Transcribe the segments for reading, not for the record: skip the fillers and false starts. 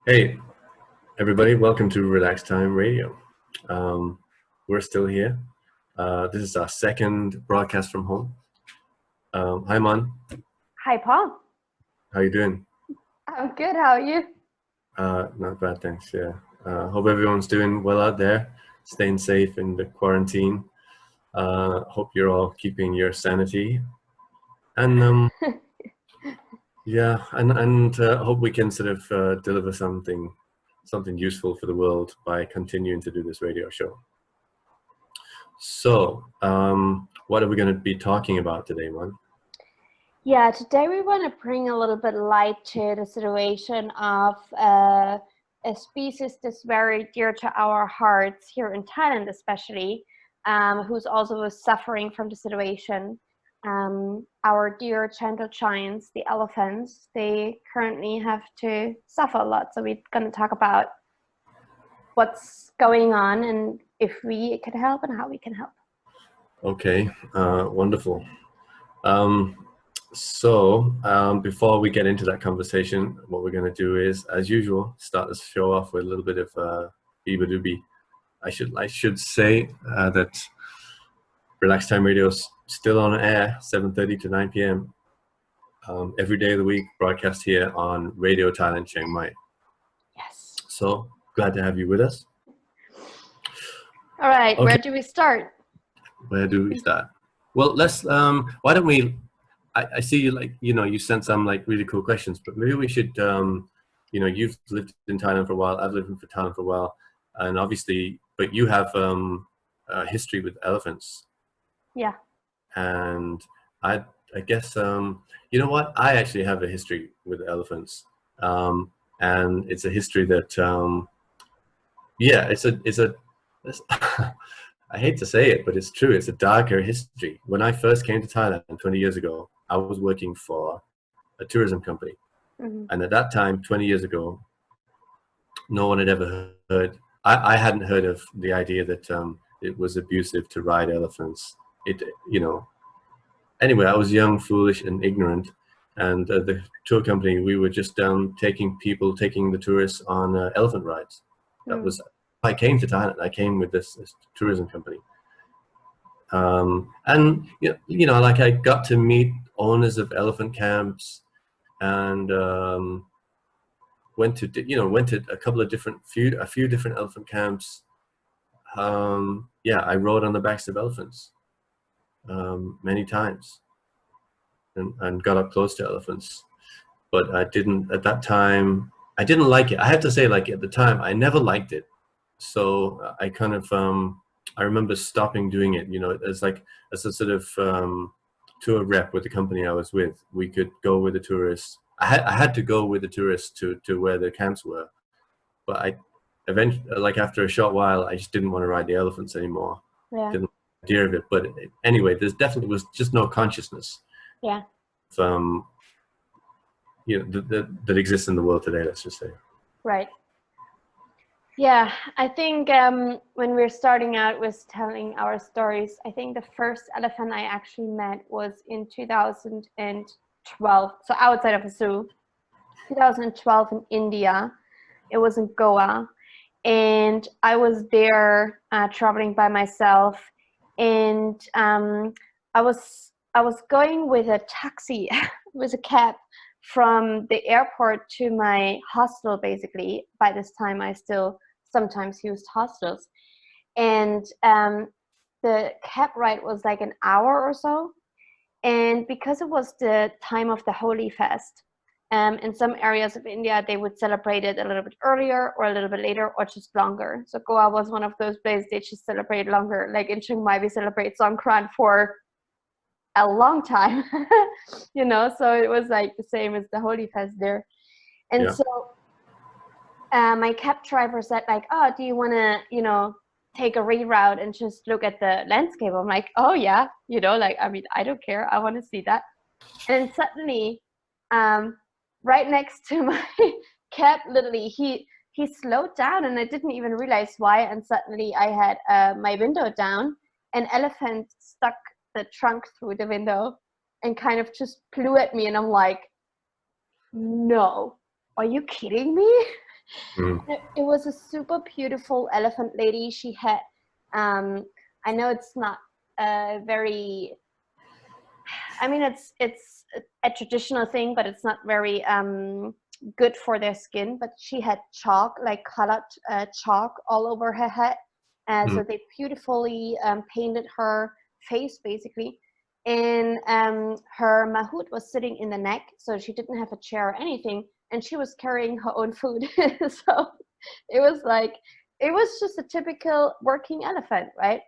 Hey, everybody, welcome to Relax Time Radio. We're still here. This is our second broadcast from home. Hi, Mon. Hi, Paul. How you doing? I'm good. How are you? Not bad, thanks. Yeah. Hope everyone's doing well out there, staying safe in the quarantine. Hope you're all keeping your sanity. And yeah, and hope we can sort of deliver something useful for the world by continuing to do this radio show. So, what are we going to be talking about today, Mon? Yeah, today we want to bring a little bit light to the situation of a species that's very dear to our hearts here in Thailand, especially, who's also suffering from the situation. Our dear gentle giants, the elephants, they currently have to suffer a lot. So we're going to talk about what's going on and if we can help and how we can help. Okay, wonderful. So before we get into that conversation, what we're going to do is, as usual, start the show off with a little bit of Biba-Dooby. I should say that Relax Time Radio is still on air, 7:30 to 9 p.m. Every day of the week, broadcast here on Radio Thailand, Chiang Mai. Yes. So glad to have you with us. All right, Okay. Where do we start? Where do we start? Well, let's. Why don't we? I see you you sent some really cool questions, but maybe we should. You've lived in Thailand for a while. I've lived in Thailand for a while, and obviously, but you have a history with elephants. Yeah. And I guess you know what? I actually have a history with elephants, and it's a history that it's a. I hate to say it, but it's true. It's a darker history. When I first came to Thailand 20 years ago, I was working for a tourism company. Mm-hmm. And at that time, 20 years ago, no one had ever heard. I hadn't heard of the idea that it was abusive to ride elephants. Anyway, I was young, foolish, and ignorant. And the tour company, we were just taking the tourists on elephant rides. That was. I came to Thailand. I came with this tourism company, and I got to meet owners of elephant camps, and went to a couple of a few different elephant camps. I rode on the backs of elephants many times, and got up close to elephants, but I didn't at that time. I didn't like it. I have to say, at the time, I never liked it. So I kind of I remember stopping doing it. As a sort of tour rep with the company I was with, we could go with the tourists. I had to go with the tourists to where the camps were, but I eventually, after a short while, I just didn't want to ride the elephants anymore. Yeah. Didn't like the idea of it. But anyway, there's definitely was just no consciousness. Yeah. That exists in the world today. Let's just say. Right. Yeah, I think when we're starting out with telling our stories, I think the first elephant I actually met was in 2012, so outside of a zoo. 2012 in India. It was in Goa, and I was there traveling by myself, and I was going with a taxi, with a cab, from the airport to my hostel. Basically, by this time I still sometimes used hostels, and the cab ride was like an hour or so. And because it was the time of the Holy Fest, in some areas of India they would celebrate it a little bit earlier or a little bit later or just longer. So Goa was one of those places they just celebrate longer. Like in Chiang Mai we celebrate Songkran for a long time. So it was like the same as the Holy Fest there. And so my cab driver said oh, do you want to take a reroute and just look at the landscape? I'm like, oh yeah, I don't care, I want to see that. And suddenly right next to my cab, literally he slowed down, and I didn't even realize why. And suddenly I had my window down, an elephant stuck the trunk through the window and kind of just flew at me, and I'm like, no, are you kidding me? Mm. It was a super beautiful elephant lady. She had, I know it's not very, I mean, it's a traditional thing, but it's not very good for their skin. But she had chalk, like colored chalk all over her head. Mm. So they beautifully painted her face, basically. And her mahout was sitting in the neck, so she didn't have a chair or anything. And she was carrying her own food. So it was like, it was just a typical working elephant, right?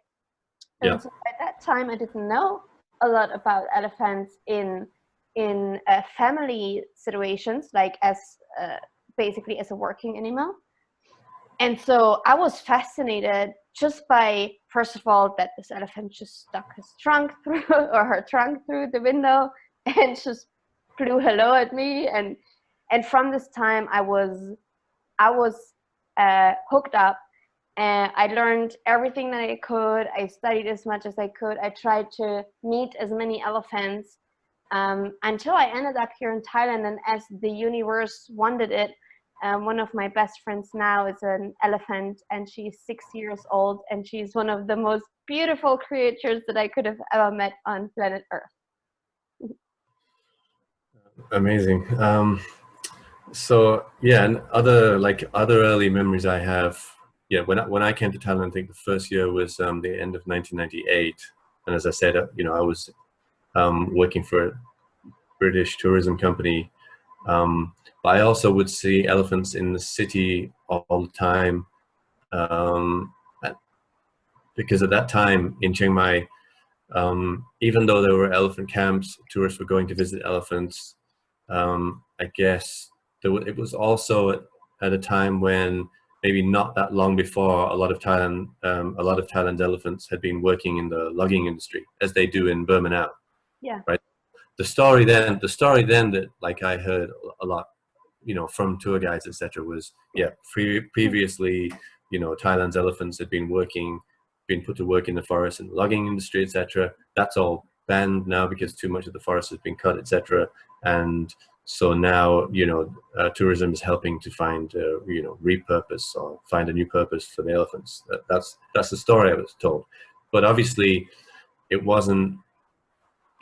Yeah. And so at that time, I didn't know a lot about elephants in family situations, like as basically as a working animal. And so I was fascinated just by, first of all, that this elephant just stuck his trunk through or her trunk through the window and just flew hello at me. And from this time, I was hooked up, and I learned everything that I could. I studied as much as I could. I tried to meet as many elephants until I ended up here in Thailand. And as the universe wanted it, one of my best friends now is an elephant, and she's 6 years old, and she's one of the most beautiful creatures that I could have ever met on planet Earth. Amazing. So yeah, and other early memories I have. Yeah, when I came to Thailand, I think the first year was the end of 1998, and as I said, I was working for a British tourism company, but I also would see elephants in the city all the time, um, because at that time in Chiang Mai, even though there were elephant camps, tourists were going to visit elephants. I guess it was also at a time when maybe not that long before a lot of Thailand's elephants had been working in the logging industry, as they do in Burma now. Yeah. Right. The story then that like I heard a lot, from tour guides, etc., was previously, Thailand's elephants had been put to work in the forest and logging industry, etc. That's all banned now because too much of the forest has been cut, etc. And so now, tourism is helping to find, repurpose or find a new purpose for the elephants. That's the story I was told, but obviously it wasn't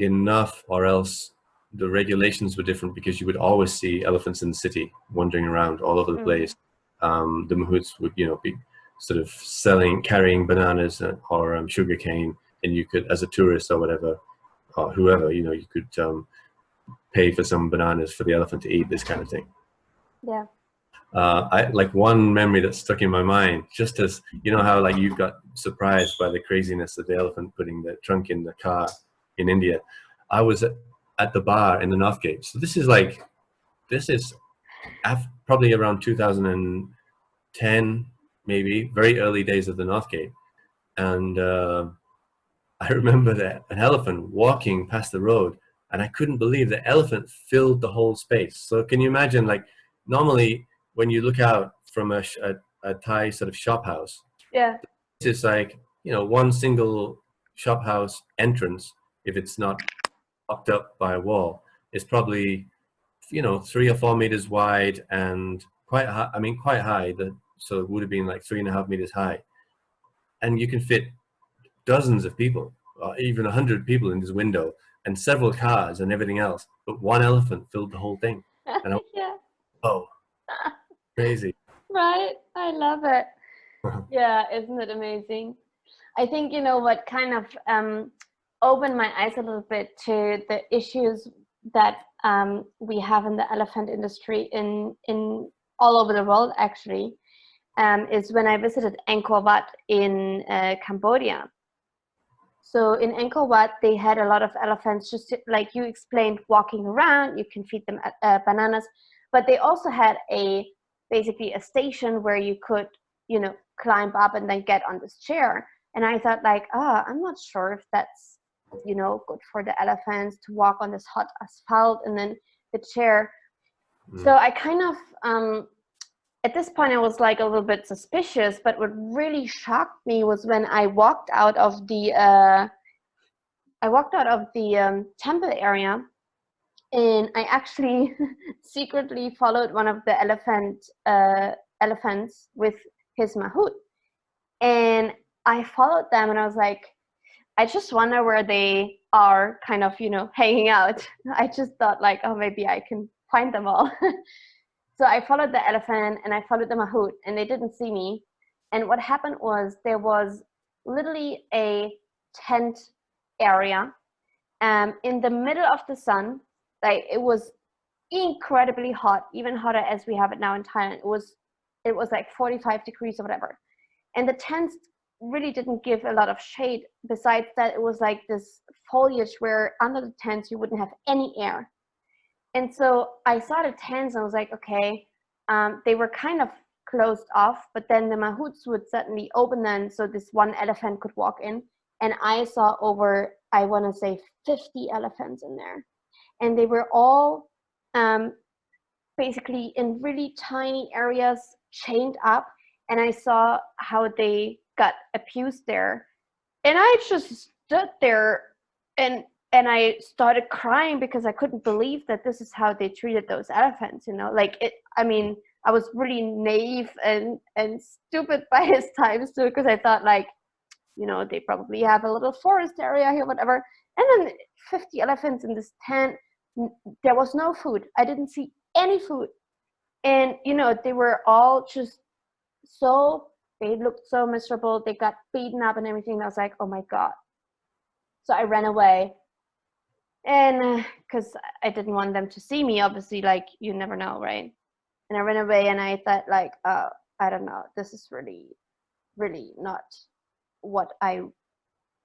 enough, or else the regulations were different, because you would always see elephants in the city wandering around all over the place. The mahouts would, be sort of carrying bananas or sugar cane, and you could, as a tourist or whatever, or whoever, you could pay for some bananas for the elephant to eat, this kind of thing. Yeah. I like one memory that stuck in my mind, just as how like you got surprised by the craziness of the elephant putting the trunk in the car in India. I was at the bar in the North Gate. So this is probably around 2010, maybe very early days of the North Gate, and I remember that an elephant walking past the road, and I couldn't believe the elephant filled the whole space. So can you imagine, like, normally when you look out from a Thai sort of shop house, Yeah. it's like, one single shop house entrance, if it's not blocked up by a wall, is probably, 3 or 4 meters wide and quite high. I mean, quite high. So it would have been like 3.5 meters high, and you can fit dozens of people, or even 100 people in this window, and several cars and everything else. But one elephant filled the whole thing, and Yeah. oh, crazy. Right. I love it. Yeah, isn't it amazing? I think what kind of opened my eyes a little bit to the issues that we have in the elephant industry in all over the world, actually, is when I visited Angkor Wat in Cambodia. So in Angkor Wat, they had a lot of elephants, just like you explained, walking around. You can feed them bananas, but they also had basically a station where you could, climb up and then get on this chair. And I thought, like, I'm not sure if that's, good for the elephants to walk on this hot asphalt and then the chair. So I kind of, at this point, I was like a little bit suspicious. But what really shocked me was when I walked out of the temple area, and I actually secretly followed one of the elephant elephants with his mahout. And I followed them and I was like, I just wonder where they are kind of, hanging out. I just thought like, oh, maybe I can find them all. So I followed the elephant and I followed the mahout and they didn't see me. And what happened was there was literally a tent area in the middle of the sun. Like it was incredibly hot, even hotter as we have it now in Thailand. It was like 45 degrees or whatever. And the tents really didn't give a lot of shade. Besides that, it was like this foliage where under the tents you wouldn't have any air. And so I saw the tents and I was like, okay, they were kind of closed off, but then the mahouts would suddenly open them so this one elephant could walk in. And I saw over, I want to say 50 elephants in there. And they were all basically in really tiny areas chained up. And I saw how they got abused there. And I just stood there and I started crying because I couldn't believe that this is how they treated those elephants, like I was really naive and stupid by his times too, because I thought like, they probably have a little forest area here, whatever. And then 50 elephants in this tent, there was no food. I didn't see any food. And, they were all just they looked so miserable. They got beaten up and everything. I was like, oh my God. So I ran away. And because I didn't want them to see me, obviously, like, you never know, right? And I ran away and I thought like, I don't know, this is really, really not what I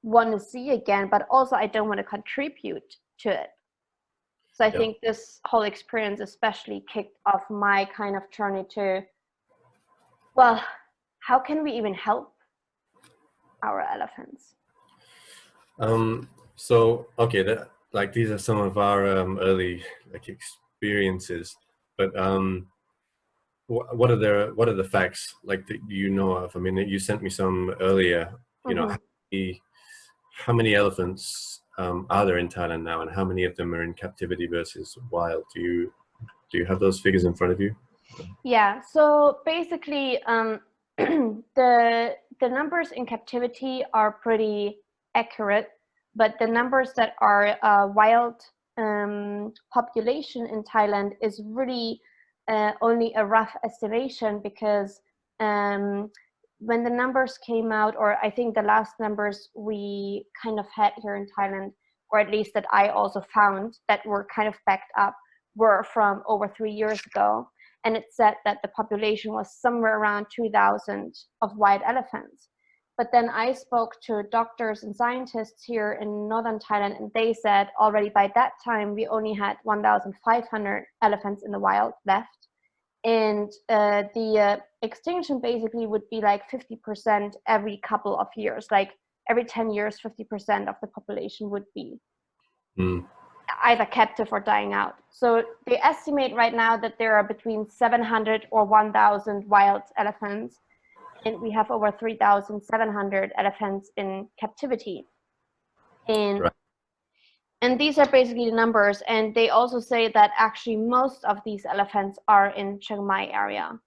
want to see again, but also I don't want to contribute to it. So I think this whole experience especially kicked off my kind of journey to, well, how can we even help our elephants? So okay, these are some of our early experiences, but what are the facts like that you know of? I mean, you sent me some earlier. How many elephants are there in Thailand now, and how many of them are in captivity versus wild? Do you have those figures in front of you? Yeah. So basically, the numbers in captivity are pretty accurate, but the numbers that are wild population in Thailand is really only a rough estimation, because when the numbers came out, or I think the last numbers we kind of had here in Thailand, or at least that I also found that were kind of backed up, were from over 3 years ago. And it said that the population was somewhere around 2,000 of wild elephants. But then I spoke to doctors and scientists here in Northern Thailand, and they said already by that time we only had 1,500 elephants in the wild left. And the extinction basically would be like 50% every couple of years, like every 10 years, 50% of the population would be either captive or dying out. So they estimate right now that there are between 700 or 1,000 wild elephants, and we have over 3,700 elephants in captivity. And these are basically the numbers. And they also say that actually most of these elephants are in Chiang Mai area.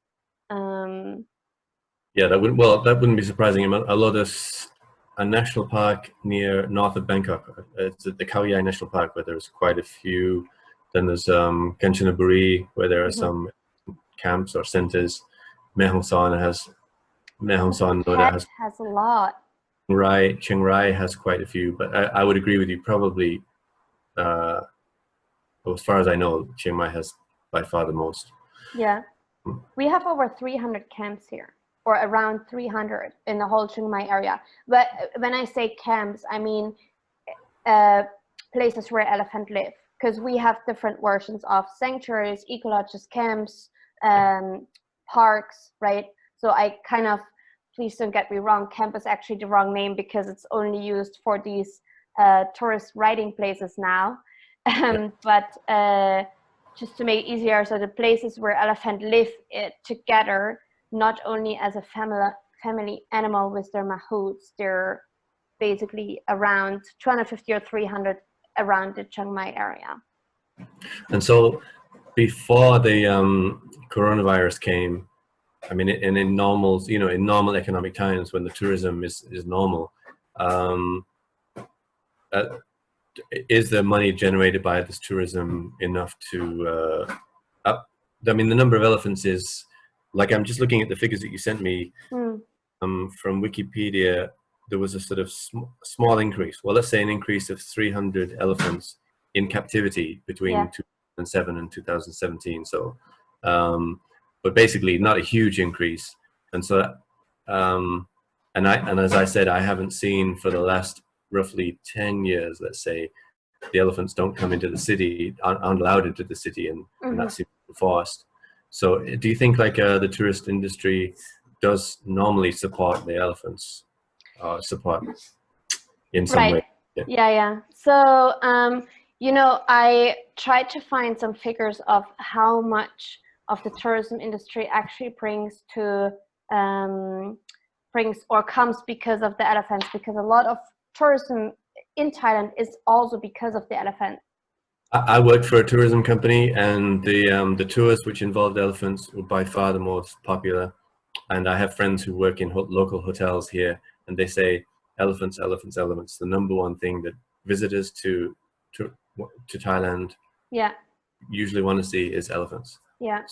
Yeah, that wouldn't be surprising. Although there's a national park near north of Bangkok. It's the Khao Yai National Park, where there's quite a few. Then there's Kanchanaburi, where there are some camps or centers. Mae Hong Son has a lot. Right, Chiang Rai has quite a few, but I would agree with you. Probably, as far as I know, Chiang Mai has by far the most. Yeah, we have over 300 camps here, or around 300 in the whole Chiang Mai area. But when I say camps, I mean places where elephants live, because we have different versions of sanctuaries, ecologists, camps, parks, right? So I kind of, please don't get me wrong, camp is actually the wrong name because it's only used for these tourist riding places now. But just to make it easier, so the places where elephants live together, not only as a family animal with their mahouts, they're basically around 250 or 300 around the Chiang Mai area. And so before the coronavirus came, I mean, in normal, in normal economic times when the tourism is normal, um, uh, is the money generated by this tourism enough to up? I mean, the number of elephants is like, I'm just looking at the figures that you sent me from Wikipedia. There was a sort of small increase. Well, let's say an increase of 300 elephants in captivity between 2007 and 2017. So, but basically not a huge increase. And so, and as I said, I haven't seen for the last roughly 10 years, let's say, the elephants don't come into the city, aren't allowed into the city, and that's enforced. So do you think like the tourist industry does normally support the elephants, support in some way? Yeah. So, I tried to find some figures of how much of the tourism industry actually brings or comes because of the elephants, because a lot of tourism in Thailand is also because of the elephant. I worked for a tourism company, and the tours which involved elephants were by far the most popular. And I have friends who work in local hotels here, and they say elephants, elephants, elephants. The number one thing that visitors to Thailand usually want to see is elephants. Yeah,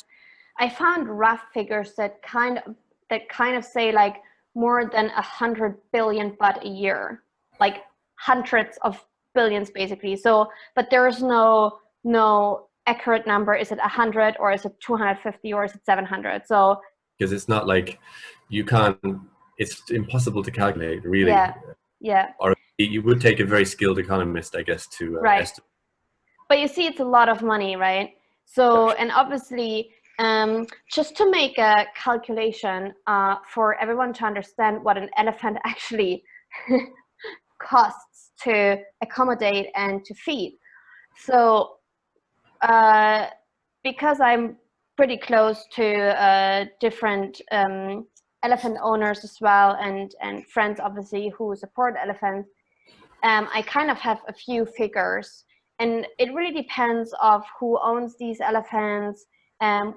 I found rough figures that kind of say like more than 100 billion baht a year, like hundreds of billions basically. So, but there is no accurate number. Is it 100 or is it 250 or is it 700? So because it's not like it's impossible to calculate really. Yeah. Or you would take a very skilled economist, I guess, to estimate. But you see, it's a lot of money, right? So, and obviously, just to make a calculation for everyone to understand what an elephant actually costs to accommodate and to feed. So, because I'm pretty close to different elephant owners as well, and friends obviously who support elephants, I kind of have a few figures, and it really depends of who owns these elephants,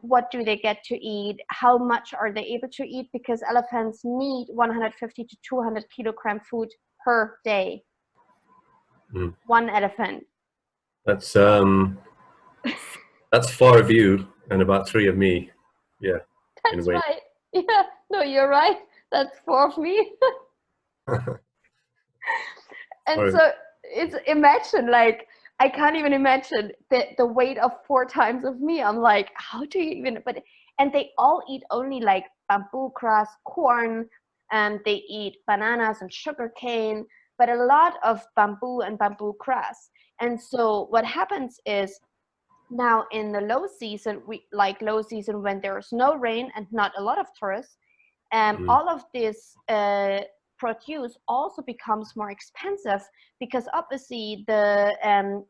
what do they get to eat, how much are they able to eat, because elephants need 150 to 200 kilogram food per day. One elephant. That's 4 of you and about 3 of me. Yeah. That's right. Yeah, no, you're right. That's 4 of me. And so it's, imagine, like, I can't even imagine the weight of 4 times of me. I'm like, how do you even, and they all eat only like bamboo grass, corn, and they eat bananas and sugar cane, but a lot of bamboo and bamboo grass. And so what happens is, now in the low season, low season when there's no rain and not a lot of tourists, all of this produce also becomes more expensive, because obviously the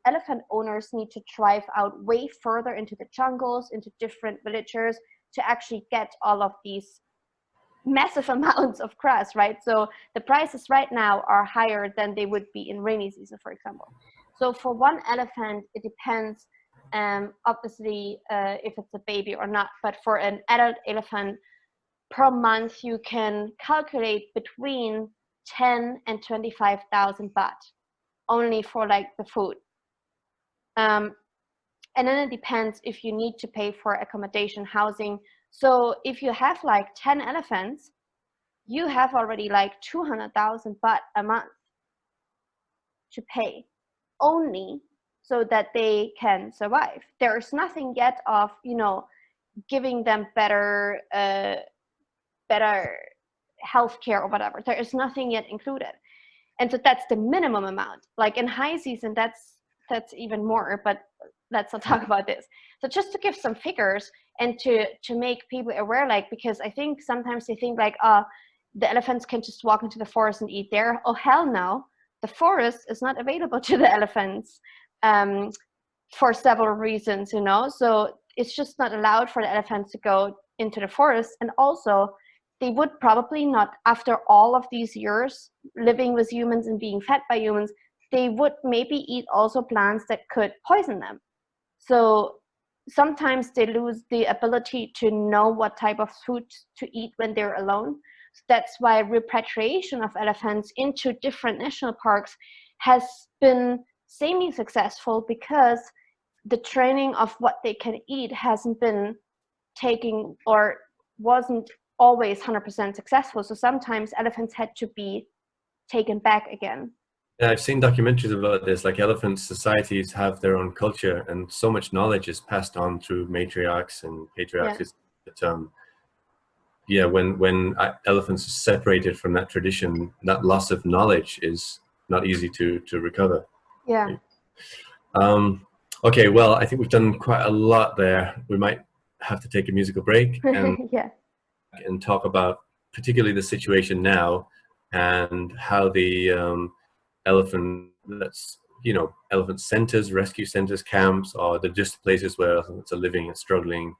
elephant owners need to drive out way further into the jungles, into different villagers, to actually get all of these massive amounts of grass, right? So the prices right now are higher than they would be in rainy season, for example. So for one elephant, it depends obviously if it's a baby or not, but for an adult elephant, per month you can calculate between 10 and 25,000 baht only for like the food, and then it depends if you need to pay for accommodation, housing. So if you have like 10 elephants, you have already like 200,000 baht a month to pay, only so that they can survive. There's nothing yet of, giving them better healthcare or whatever. There is nothing yet included. And so that's the minimum amount. Like in high season, that's even more, but let's not talk about this. So just to give some figures and to make people aware, like, because I think sometimes they think like, the elephants can just walk into the forest and eat there. Oh, hell no. The forest is not available to the elephants for several reasons, so it's just not allowed for the elephants to go into the forest. And also, they would probably not, after all of these years living with humans and being fed by humans, they would maybe eat also plants that could poison them. So sometimes they lose the ability to know what type of food to eat when they're alone. So that's why repatriation of elephants into different national parks has been semi-successful, because the training of what they can eat hasn't been taking, or wasn't always 100% successful. So sometimes elephants had to be taken back again. Yeah, I've seen documentaries about this. Like elephant societies have their own culture, and so much knowledge is passed on through matriarchs and patriarchs. Yeah, when elephants are separated from that tradition, that loss of knowledge is not easy to recover. Yeah. Okay, well, I think we've done quite a lot there. We might have to take a musical break and Yeah. and talk about particularly the situation now, and how the elephant, that's, you know, elephant centers, rescue centers, camps, or they're just places where elephants are living and struggling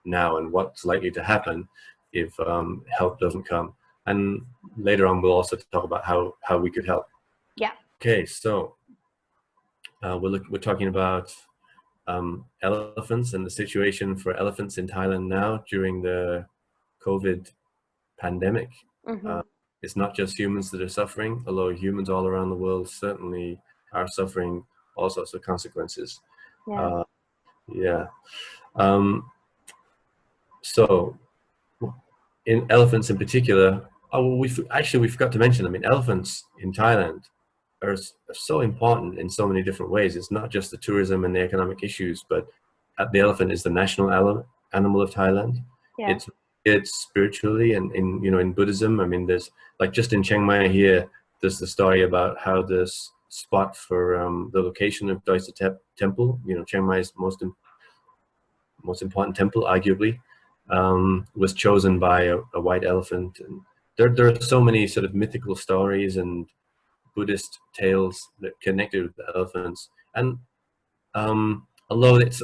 now, and what's likely to happen if help doesn't come. And later on, we'll also talk about how we could help. Yeah. Okay, so we're talking about elephants and the situation for elephants in Thailand now during the COVID pandemic. It's not just humans that are suffering, although humans all around the world certainly are suffering all sorts of consequences. Yeah. Yeah. So in elephants in particular, we forgot to mention, I mean, elephants in Thailand are so important in so many different ways. It's not just the tourism and the economic issues, but the elephant is the national animal of Thailand. Yeah. It's spiritually, and in, you know, in Buddhism, I mean, there's, like, just in Chiang Mai here, there's the story about how this spot for the location of Doi Satep Temple, you know, Chiang Mai's most important temple, arguably, was chosen by a white elephant. And there are so many sort of mythical stories and Buddhist tales that connected with the elephants. And although it's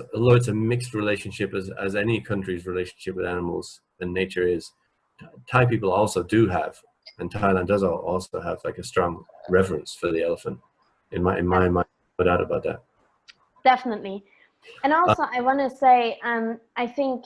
a mixed relationship, as any country's relationship with animals and nature is, Thai people also do have, and Thailand does also have, like, a strong reverence for the elephant. In my mind, no doubt about that. Definitely. And also, I want to say, I think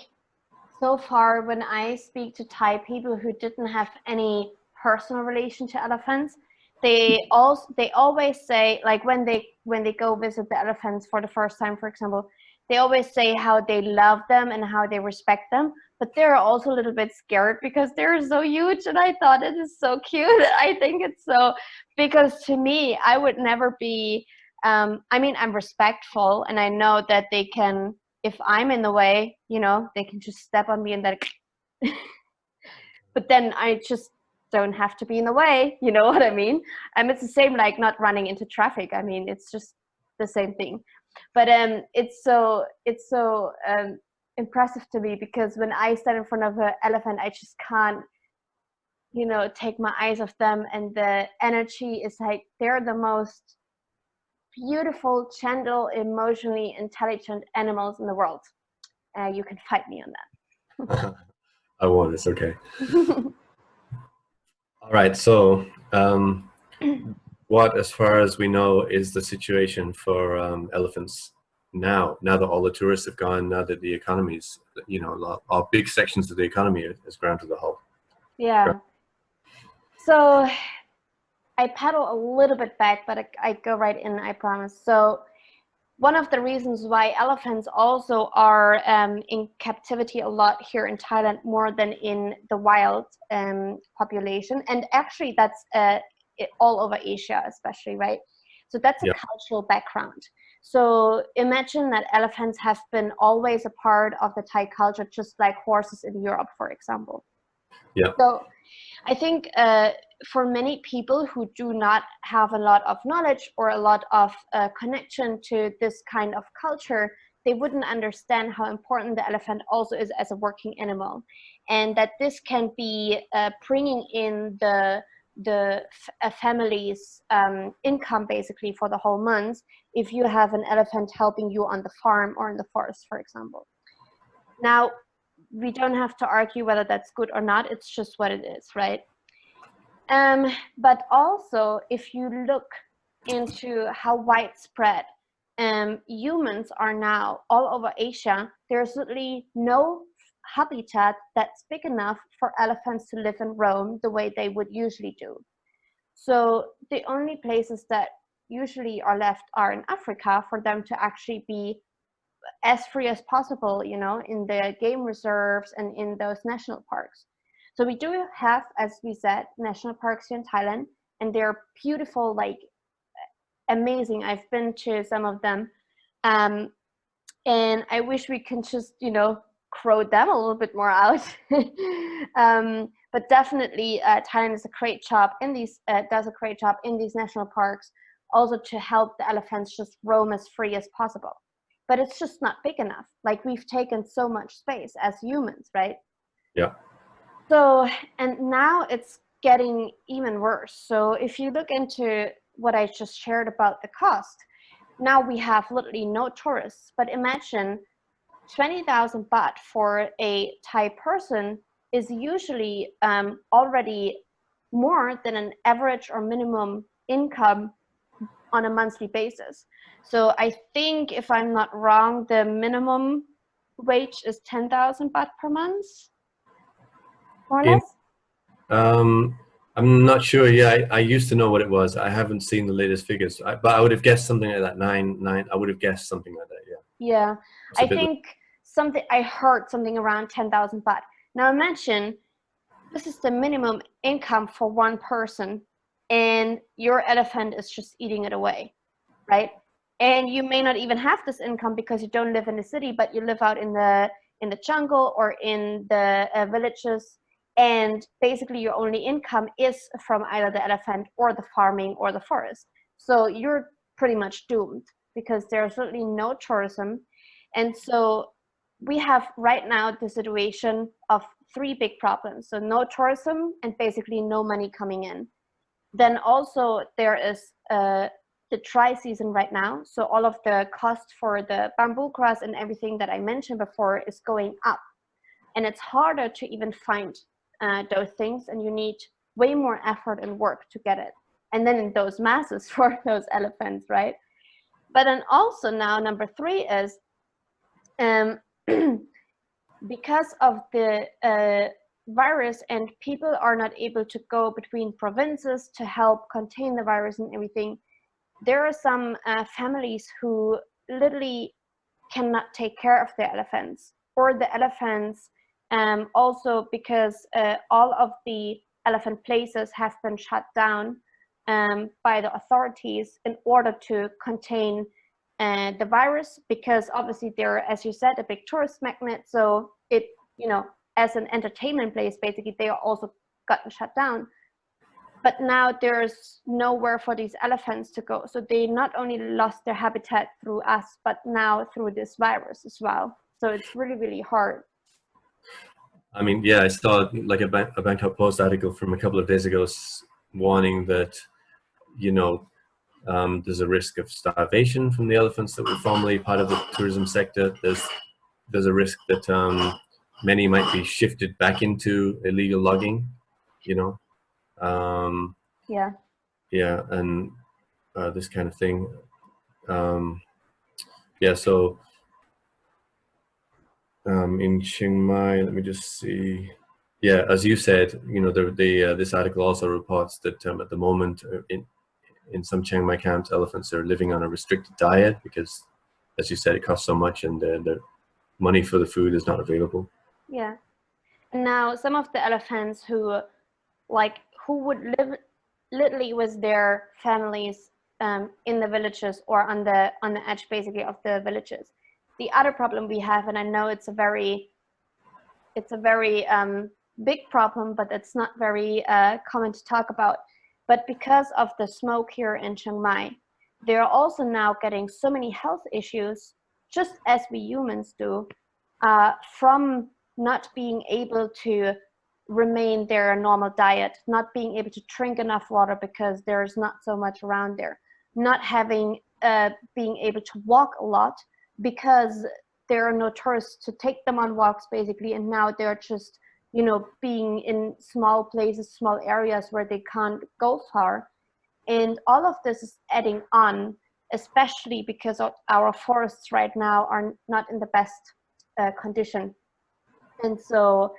so far when I speak to Thai people who didn't have any personal relation to elephants, they always say, like, when they go visit the elephants for the first time, for example, they always say how they love them and how they respect them, but they're also a little bit scared because they're so huge. And I thought it is so cute. I think it's so, because to me, I would never be, I mean, I'm respectful, and I know that they can, if I'm in the way, you know, they can just step on me and then, but then I just don't have to be in the way, you know what I mean? It's the same like not running into traffic. I mean, it's just the same thing. But it's so impressive to me, because when I stand in front of an elephant, I just can't, you know, take my eyes off them, and the energy is like, they're the most beautiful, gentle, emotionally intelligent animals in the world. You can fight me on that. I won't, it's okay. All right, so what, as far as we know, is the situation for elephants now that all the tourists have gone, now that the economy's, you know, all big sections of the economy is ground to the halt? Yeah. So I paddle a little bit back, but I go right in, I promise. So one of the reasons why elephants also are in captivity a lot here in Thailand, more than in the wild population, and actually that's all over Asia especially, right? So that's a cultural background. So imagine that elephants have been always a part of the Thai culture, just like horses in Europe, for example. Yeah. So I think for many people who do not have a lot of knowledge or a lot of connection to this kind of culture, they wouldn't understand how important the elephant also is as a working animal, and that this can be bringing in a family's income basically for the whole month if you have an elephant helping you on the farm or in the forest, for example. Now, we don't have to argue whether that's good or not. It's just what it is, right? But also, if you look into how widespread humans are now all over Asia, there's literally no habitat that's big enough for elephants to live and roam the way they would usually do. So the only places that usually are left are in Africa for them to actually be as free as possible, you know, in the game reserves and in those national parks. So we do have, as we said, national parks here in Thailand, and they're beautiful, like amazing. I've been to some of them, and I wish we can just, you know, grow them a little bit more out. But definitely, Thailand is a great job in these does a great job in these national parks, also to help the elephants just roam as free as possible. But it's just not big enough. Like, we've taken so much space as humans, right? Yeah. So, and now it's getting even worse. So if you look into what I just shared about the cost, now we have literally no tourists. But imagine 20,000 baht for a Thai person is usually already more than an average or minimum income on a monthly basis. So I think, if I'm not wrong, the minimum wage is 10,000 baht per month, more or In, less. I'm not sure. Yeah, I used to know what it was. I haven't seen the latest figures, but I would have guessed something like that. Nine. I would have guessed something like that. Yeah. Yeah, It's a I bit. think I heard something around 10,000 baht. Now imagine this is the minimum income for one person, and your elephant is just eating it away, right? And you may not even have this income because you don't live in the city, but you live out in the jungle or in the villages, and basically your only income is from either the elephant or the farming or the forest. So you're pretty much doomed because there's certainly no tourism. And so we have right now the situation of three big problems. So no tourism and basically no money coming in. Then also there is the dry season right now. So all of the cost for the bamboo grass and everything that I mentioned before is going up. And it's harder to even find those things, and you need way more effort and work to get it. And then in those masses for those elephants, right? But then also now number three is because of the virus, and people are not able to go between provinces to help contain the virus and everything, there are some families who literally cannot take care of their elephants, or the elephants also because all of the elephant places have been shut down by the authorities in order to contain the virus, because obviously they're, as you said, a big tourist magnet. So it, you know, as an entertainment place, basically they are also gotten shut down. But now there's nowhere for these elephants to go. So they not only lost their habitat through us, but now through this virus as well. So it's really, really hard. I mean, yeah, I saw like a Bangkok Post article from a couple of days ago warning that, you know, there's a risk of starvation from the elephants that were formerly part of the tourism sector. There's a risk that many might be shifted back into illegal logging, you know. Yeah. Yeah, and this kind of thing. Yeah, so in Chiang Mai, let me just see. Yeah, as you said, you know, this article also reports that at the moment in some Chiang Mai camps, elephants are living on a restricted diet because, as you said, it costs so much, and the money for the food is not available. Yeah. And now some of the elephants who would live literally with their families in the villages or on the edge basically of the villages. The other problem we have, and I know it's a very big problem, but it's not very common to talk about. But because of the smoke here in Chiang Mai, they're also now getting so many health issues, just as we humans do, from not being able to remain their normal diet, not being able to drink enough water because there's not so much around there, not having being able to walk a lot because there are no tourists to take them on walks basically, and now they're just, you know, being in small places, small areas where they can't go far. And all of this is adding on especially because our forests right now are not in the best condition. And so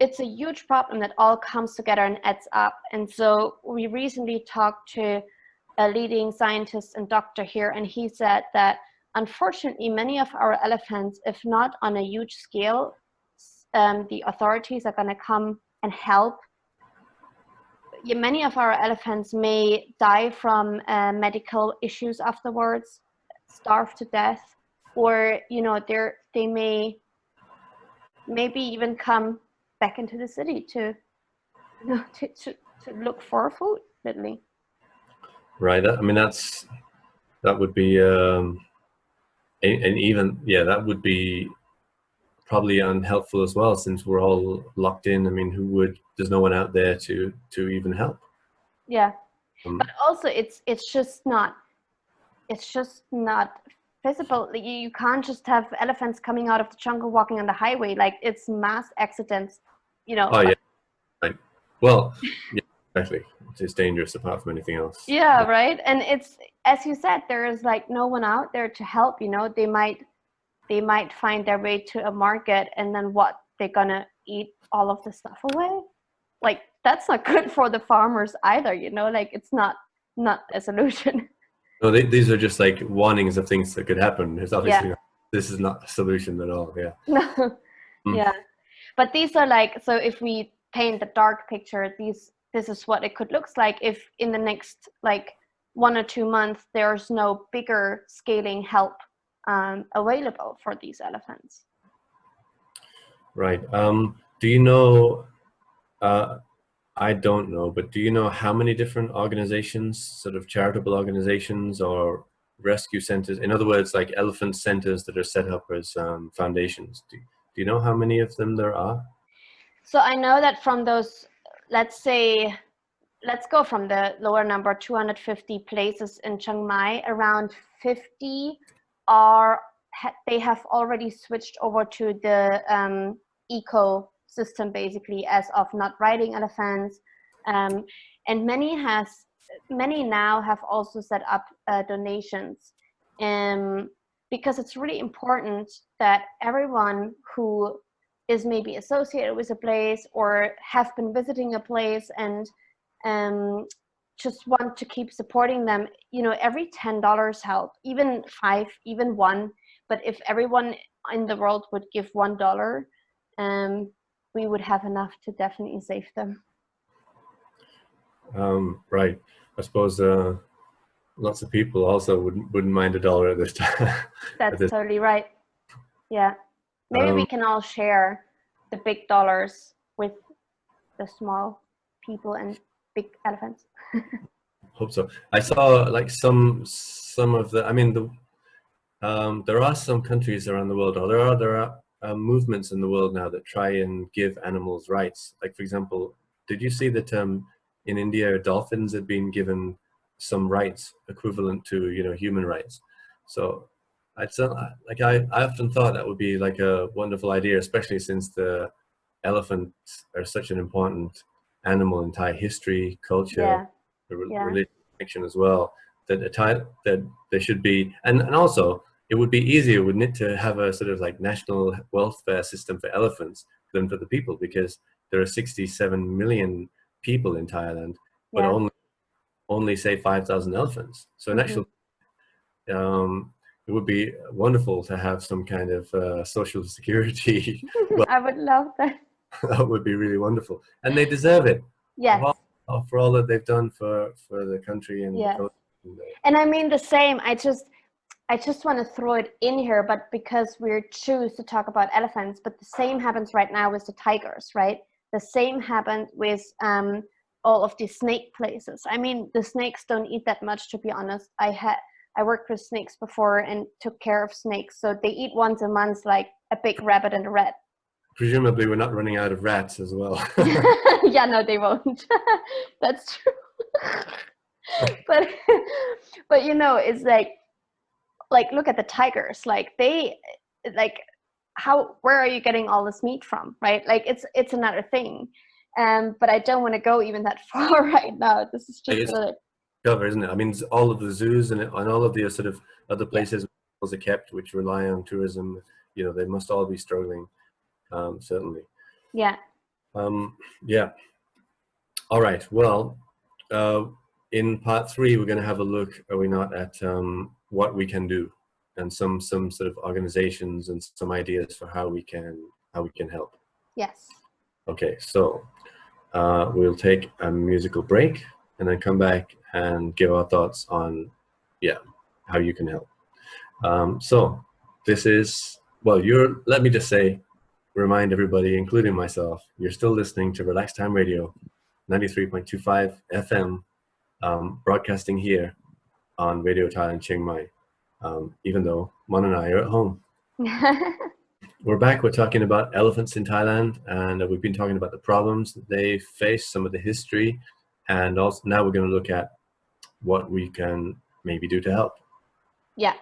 it's a huge problem that all comes together and adds up. And so we recently talked to a leading scientist and doctor here, and he said that unfortunately many of our elephants, if not on a huge scale, the authorities are going to come and help. Many of our elephants may die from medical issues afterwards, starve to death, or they may maybe even come back into the city to look for food, literally. Right. I mean, that would be and even that would be probably unhelpful as well, since we're all locked in. I mean, there's no one out there to even help. Yeah, but also it's just not visible. You can't just have elephants coming out of the jungle walking on the highway. Like, it's mass accidents, Oh yeah, right. Well, yeah, exactly. It's dangerous apart from anything else. Yeah, right. And it's, as you said, there is like no one out there to help. They might find their way to a market, and then what, they're gonna eat all of the stuff away. Like, that's not good for the farmers either. Like, it's not a solution. No, these are just like warnings of things that could happen. It's obviously this is not a solution at all. Yeah. No. Yeah, but these are like, so if we paint the dark picture, this is what it could look like if in the next like 1 or 2 months there's no bigger scaling help available for these elephants. Right. Do you know? I don't know, but do you know how many different organizations, sort of charitable organizations or rescue centers, in other words, like elephant centers that are set up as foundations? Do you know how many of them there are? So I know that from those, let's go from the lower number, 250 places in Chiang Mai, around 50 they have already switched over to the ecosystem, basically, as of not riding elephants, and many now have also set up donations, because it's really important that everyone who is maybe associated with a place or have been visiting a place and just want to keep supporting them, every $10 help, even 5, even 1. But if everyone in the world would give $1, we would have enough to definitely save them. Right. I suppose lots of people also wouldn't mind $1 at this time. That's totally right. Yeah. Maybe we can all share the big dollars with the small people and big elephants. Hope so. I saw like some of the. I mean, there are some countries around the world, or there are movements in the world now that try and give animals rights. Like, for example, did you see that in India dolphins have been given some rights equivalent to human rights? So I often thought that would be like a wonderful idea, especially since the elephants are such an important animal in Thai history, culture, religious connection as well. That there should be, and also it would be easier, wouldn't it, to have a sort of like national welfare system for elephants than for the people, because there are 67 million people in Thailand, but only say 5,000 elephants. So in actual, it would be wonderful to have some kind of social security. Well, I would love that. That would be really wonderful, and they deserve it. Yes. For all that they've done for the country and the culture. And I mean the same. I just want to throw it in here, but because we choose to talk about elephants, but the same happens right now with the tigers, right? The same happened with all of these snake places. I mean, the snakes don't eat that much, to be honest. I worked with snakes before and took care of snakes, so they eat once a month, like a big rabbit and a rat. Presumably, we're not running out of rats as well. Yeah, no, they won't. That's true. but it's like look at the tigers. Like where are you getting all this meat from, right? Like it's another thing. But I don't want to go even that far right now. This is just cover, isn't it? I mean, it's all of the zoos and all of the sort of other Yeah. places are kept, which rely on tourism. You know, they must all be struggling, certainly. Yeah. Yeah. All right. Well, uh, in part 3, we're going to have a look, are we not, at what we can do, and some sort of organizations and some ideas for how we can help. Yes. Okay. So we'll take a musical break and then come back and give our thoughts on, yeah, how you can help. So this is, well, let me just say, remind everybody, including myself, you're still listening to Relax Time Radio, 93.25 FM, broadcasting here on Radio Thailand Chiang Mai, even though Mon and I are at home. We're back. We're talking about elephants in Thailand, and we've been talking about the problems that they face, some of the history, and also now we're going to look at what we can maybe do to help. Yeah.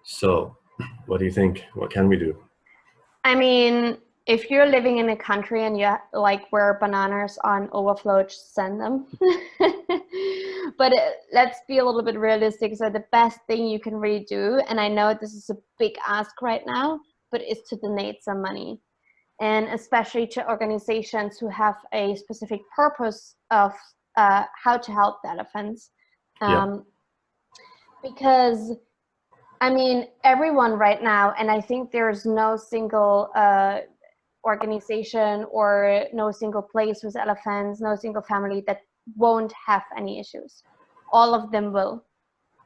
So, what do you think? What can we do? I mean, if you're living in a country and you like where bananas on overflow, just send them. But let's be a little bit realistic. So the best thing you can really do, and I know this is a big ask right now, but is to donate some money, and especially to organizations who have a specific purpose of how to help the elephants. Because I mean, everyone right now, and I think there's no single organization or no single place with elephants, no single family that won't have any issues. All of them will,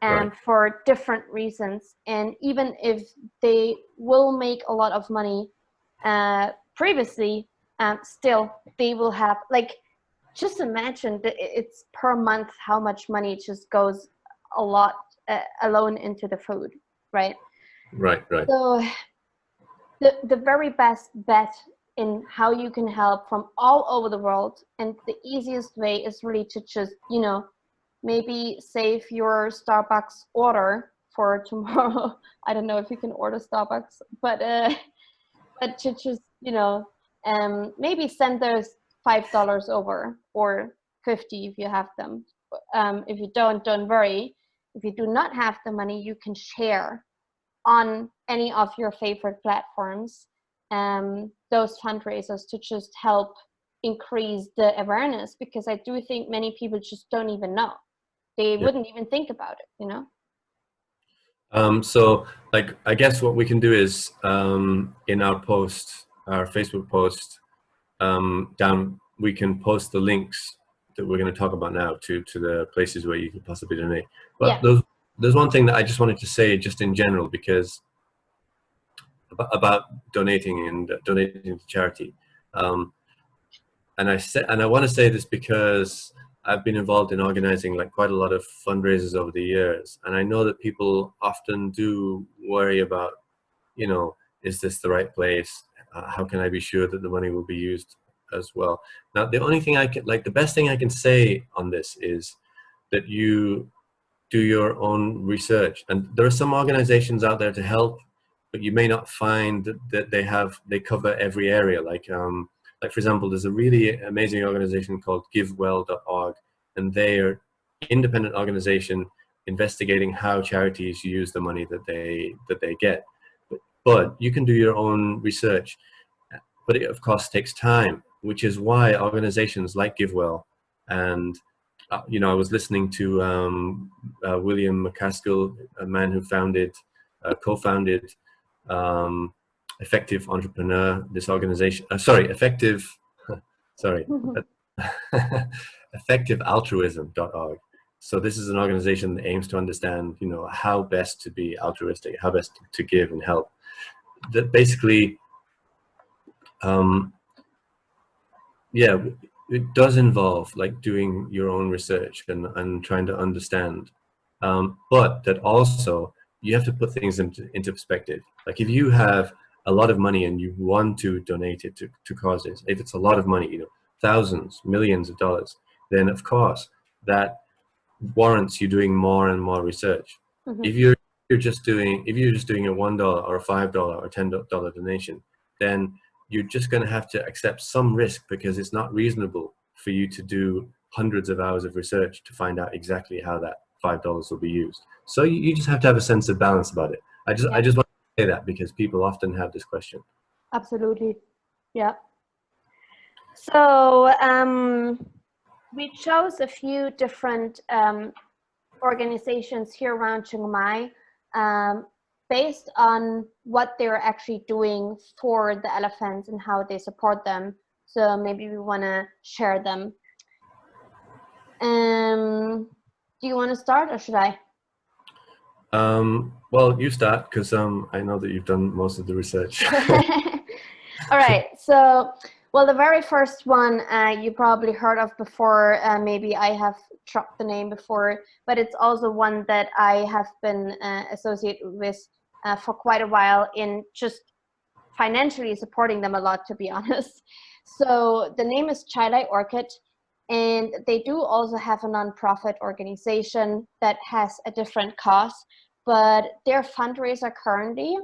and Right. for different reasons. And even if they will make a lot of money previously, still they will have, like, just imagine that it's per month how much money just goes a lot alone into the food, right? Right. So the very best bet in how you can help from all over the world, and the easiest way is really to just, maybe save your Starbucks order for tomorrow. I don't know if you can order Starbucks, but to just, maybe send those $5 over, or 50 if you have them. If you don't worry. If you do not have the money, you can share on any of your favorite platforms those fundraisers to just help increase the awareness, because I do think many people just don't even know. They wouldn't even think about it, So, like, I guess what we can do is in our Facebook post, down, we can post the links that we're going to talk about now to the places where you could possibly donate. But there's one thing that I just wanted to say, just in general, because about donating to charity. And I want to say this because I've been involved in organizing like quite a lot of fundraisers over the years, and I know that people often do worry about, is this the right place? How can I be sure that the money will be used as well? Now, the only thing the best thing I can say on this is that you do your own research, and there are some organizations out there to help, but you may not find that they cover every area. Like for example, there's a really amazing organization called givewell.org, and they are an independent organization investigating how charities use the money that they get. But you can do your own research, but it of course takes time, which is why organizations like GiveWell, and I was listening to William McCaskill, a man who co-founded Effective Entrepreneur, this organization. Effectivealtruism.org. So this is an organization that aims to understand, how best to be altruistic, how best to give and help. That basically, it does involve like doing your own research and trying to understand, but that also you have to put things into perspective. Like if you have a lot of money and you want to donate it to causes, if it's a lot of money, thousands, millions of dollars, then of course that warrants you doing more and more research. Mm-hmm. If you're just doing a $1 or a $5 or $10 donation, then you're just going to have to accept some risk, because it's not reasonable for you to do hundreds of hours of research to find out exactly how that $5 will be used. So you just have to have a sense of balance about it. I just want to say that because people often have this question. Absolutely. Yeah. So we chose a few different organizations here around Chiang Mai based on what they're actually doing for the elephants and how they support them. So maybe we want to share them. Do you want to start or should I? Well, you start because I know that you've done most of the research. All right. So, well, the very first one you probably heard of before. Maybe I have dropped the name before, but it's also one that I have been associated with for quite a while in just financially supporting them a lot, to be honest. So the name is Chilai Orchid. And they do also have a nonprofit organization that has a different cause, but their fundraiser currently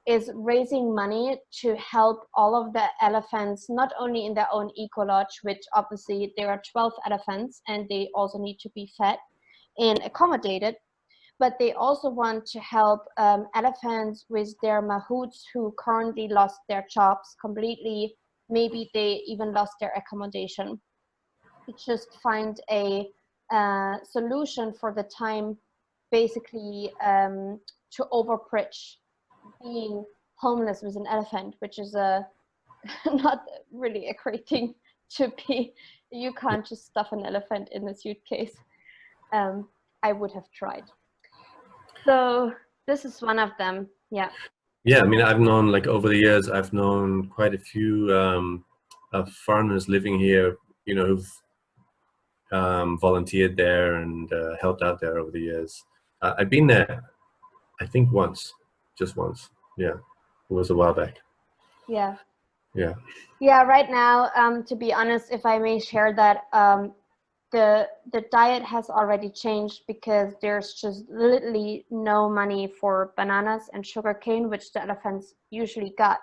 is raising money to help all of the elephants, not only in their own eco-lodge, which obviously there are 12 elephants and they also need to be fed and accommodated, but they also want to help elephants with their mahouts who currently lost their jobs completely. Maybe they even lost their accommodation. To just find a solution for the time, basically to overbridge being homeless with an elephant, which is not really a great thing to be. You can't just stuff an elephant in a suitcase. I would have tried. So this is one of them. Yeah. Yeah, I mean, I've known, like, over the years, I've known quite a few of foreigners living here, you know, who've volunteered there and helped out there over the years. I've been there, I think once, just once. Yeah, it was a while back. Yeah. Yeah. Yeah. Right now, to be honest, if I may share that, the diet has already changed because there's just literally no money for bananas and sugarcane, which the elephants usually got.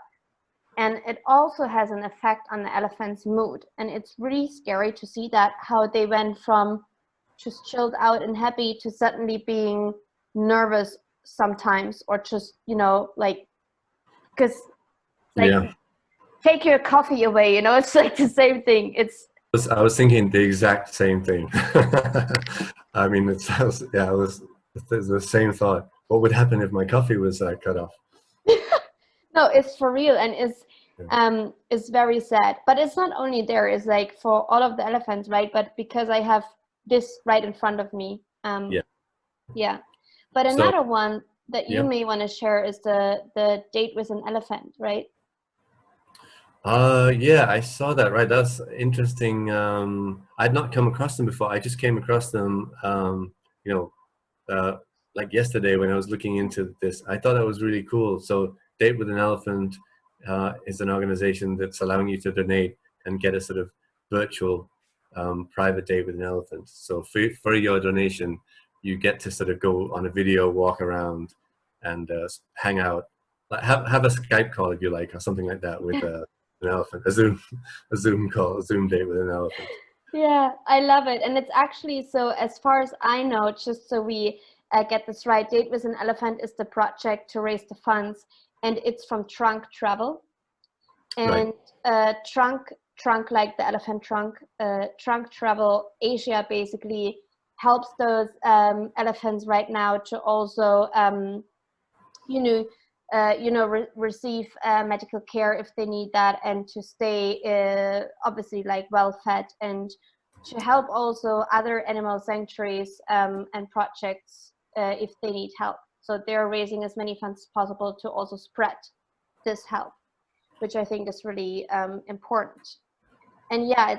And it also has an effect on the elephant's mood. And it's really scary to see that, how they went from just chilled out and happy to suddenly being nervous sometimes, or just, you know, like, because like, Yeah. take your coffee away, you know, it's like the same thing. I was thinking the exact same thing. I mean, it sounds, yeah, it was the same thought. What would happen if my coffee was cut off? No, it's for real, and it's very sad. But it's not only there, it's like for all of the elephants, right? But because I have this right in front of me. Yeah. But another one that you may want to share is the date with an elephant, right? Yeah, I saw that, right? That's interesting. I'd not come across them before. I just came across them, you know, like yesterday when I was looking into this. I thought that was really cool. So Date with an Elephant is an organization that's allowing you to donate and get a sort of virtual private date with an elephant. So for your donation, you get to sort of go on a video walk around and hang out, like have a Skype call if you like, or something like that with an elephant, a Zoom call, a Zoom date with an elephant. Yeah, I love it. And it's actually, so as far as I know, just so we get this right, Date with an Elephant is the project to raise the funds, and it's from Trunk Travel. And trunk like the elephant trunk, Trunk Travel Asia basically helps those elephants right now to also, receive medical care if they need that, and to stay obviously like well fed, and to help also other animal sanctuaries and projects if they need help. So they're raising as many funds as possible to also spread this help, which I think is really important. And yeah,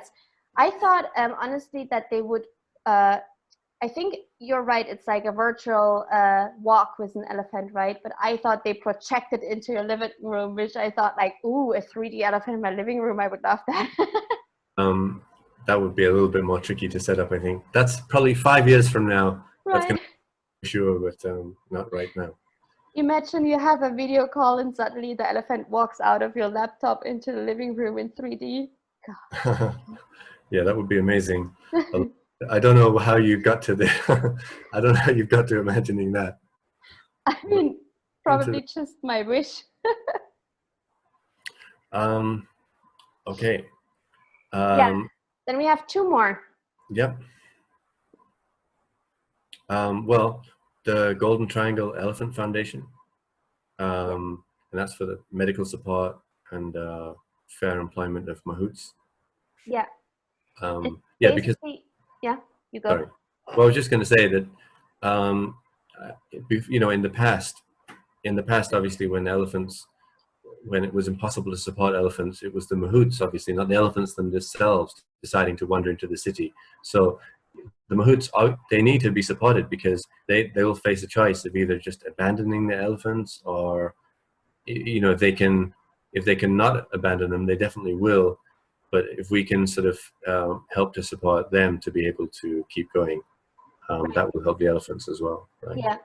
I thought honestly that they would, I think you're right, it's like a virtual walk with an elephant, right? But I thought they projected into your living room, which I thought like, ooh, a 3D elephant in my living room, I would love that. That would be a little bit more tricky to set up, I think. That's probably 5 years from now. Right. That's going to be sure, but not right now. Imagine you have a video call and suddenly the elephant walks out of your laptop into the living room in 3D. God. Yeah, that would be amazing. I don't know how you got to the. I don't know how you got to imagining that. I mean, probably just my wish. Okay. Yeah. Then we have two more. Yep. Well, the Golden Triangle Elephant Foundation, and that's for the medical support and fair employment of mahouts. Yeah. Yeah, because yeah, you go. sorry. Well, I was just going to say that, you know, in the past, obviously, when it was impossible to support elephants, it was the mahouts, obviously, not the elephants themselves, deciding to wander into the city. So the mahouts, they need to be supported because they will face a choice of either just abandoning the elephants, or, you know, if they can not abandon them, they definitely will. But if we can sort of help to support them to be able to keep going, that will help the elephants as well, right? Yeah.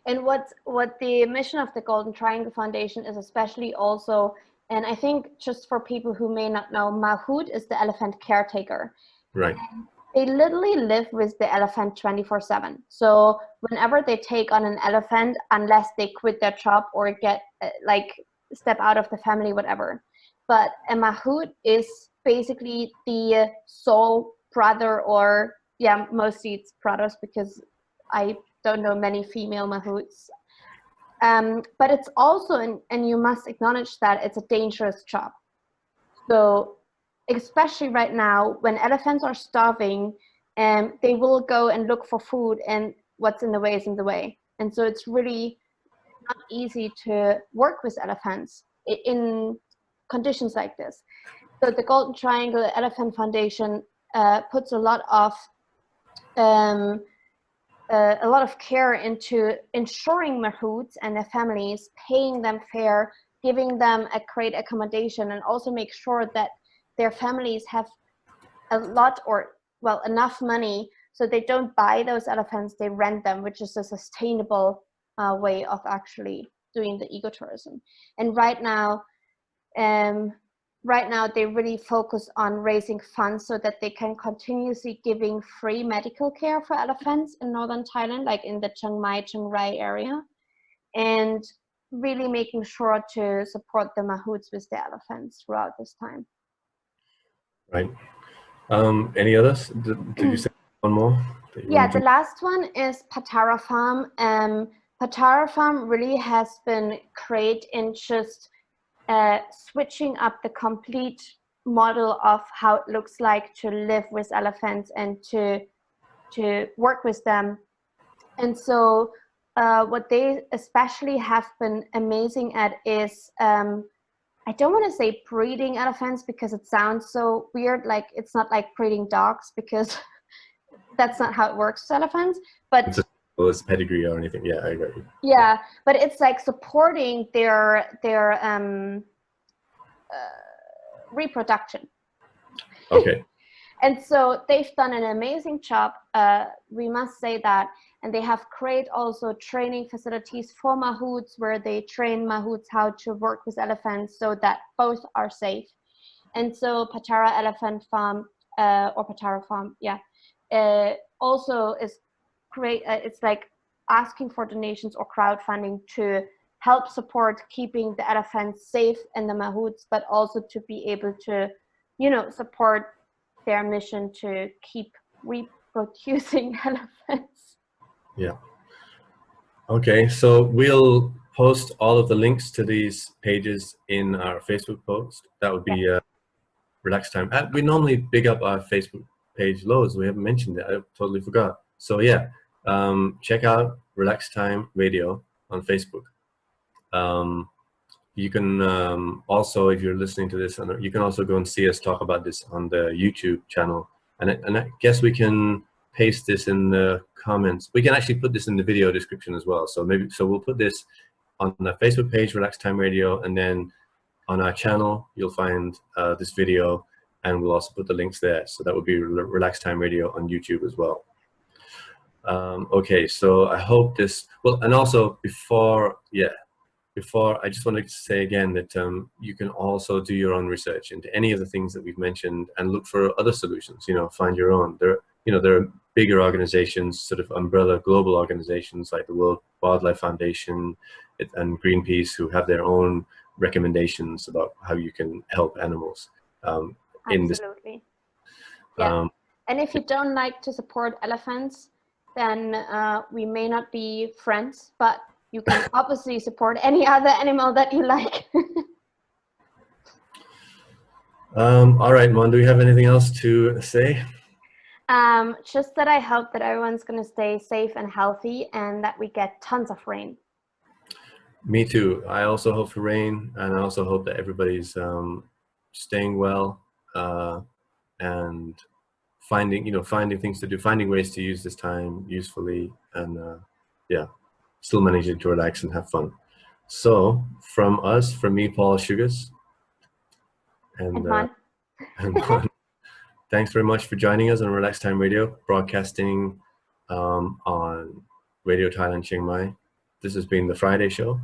And what the mission of the Golden Triangle Foundation is, especially also, and I think just for people who may not know, mahout is the elephant caretaker. Right. And they literally live with the elephant 24/7. So whenever they take on an elephant, unless they quit their job or get like step out of the family, whatever. But a mahout is basically the sole brother, or yeah, mostly it's brothers because I don't know many female mahouts. But it's also, and you must acknowledge that it's a dangerous job. So especially right now when elephants are starving, they will go and look for food, and what's in the way is in the way. And so it's really not easy to work with elephants in conditions like this. So the Golden Triangle Elephant Foundation puts a lot of care into ensuring mahouts and their families, paying them fair, giving them a great accommodation, and also make sure that their families have a lot, or well, enough money so they don't buy those elephants, they rent them, which is a sustainable way of actually doing the ecotourism. And right now they really focus on raising funds so that they can continuously giving free medical care for elephants in Northern Thailand, like in the Chiang Mai, Chiang Rai area, and really making sure to support the mahouts with the elephants throughout this time. Right. Any others? Did you say one more? Yeah, the last one is Patara Farm. Patara Farm really has been great in just switching up the complete model of how it looks like to live with elephants and to work with them. And so what they especially have been amazing at is, I don't want to say breeding elephants because it sounds so weird, like it's not like breeding dogs, because that's not how it works with elephants. But it's pedigree or anything. Yeah, I got you. Yeah, but it's like supporting their reproduction. Okay. And so they've done an amazing job, we must say that. And they have great also training facilities for mahouts, where they train mahouts how to work with elephants so that both are safe. And so Patara Elephant Farm, or Patara Farm, yeah, also is great. It's like asking for donations or crowdfunding to help support keeping the elephants safe and the mahouts, but also to be able to, you know, support their mission to keep reproducing elephants. Yeah. Okay, so we'll post all of the links to these pages in our Facebook post. That would be Relax Time. We normally big up our Facebook page loads. We haven't mentioned it. I totally forgot. So yeah, check out Relax Time Radio on Facebook. You can also, if you're listening to this, you can also go and see us talk about this on the YouTube channel. And I guess we can paste this in the comments. We can actually put this in the video description as well. So we'll put this on the Facebook page, Relax Time Radio, and then on our channel, you'll find this video, and we'll also put the links there. So that would be Relax Time Radio on YouTube as well. Okay, so I hope this, well, and also before, yeah, before, I just wanted to say again that you can also do your own research into any of the things that we've mentioned and look for other solutions. Find your own. There are bigger organizations, sort of umbrella global organizations like the World Wildlife Foundation and Greenpeace, who have their own recommendations about how you can help animals. Absolutely. Yeah. And if you don't like to support elephants, then we may not be friends, but you can obviously support any other animal that you like. All right, Mon, do we have anything else to say? Just that I hope that everyone's going to stay safe and healthy and that we get tons of rain. Me too. I also hope for rain, and I also hope that everybody's staying well and finding things to do, finding ways to use this time usefully, and still managing to relax and have fun. So from me, Paul Sugars, and Mon, thanks very much for joining us on Relax Time Radio, broadcasting on Radio Thailand Chiang Mai. This has been the Friday show.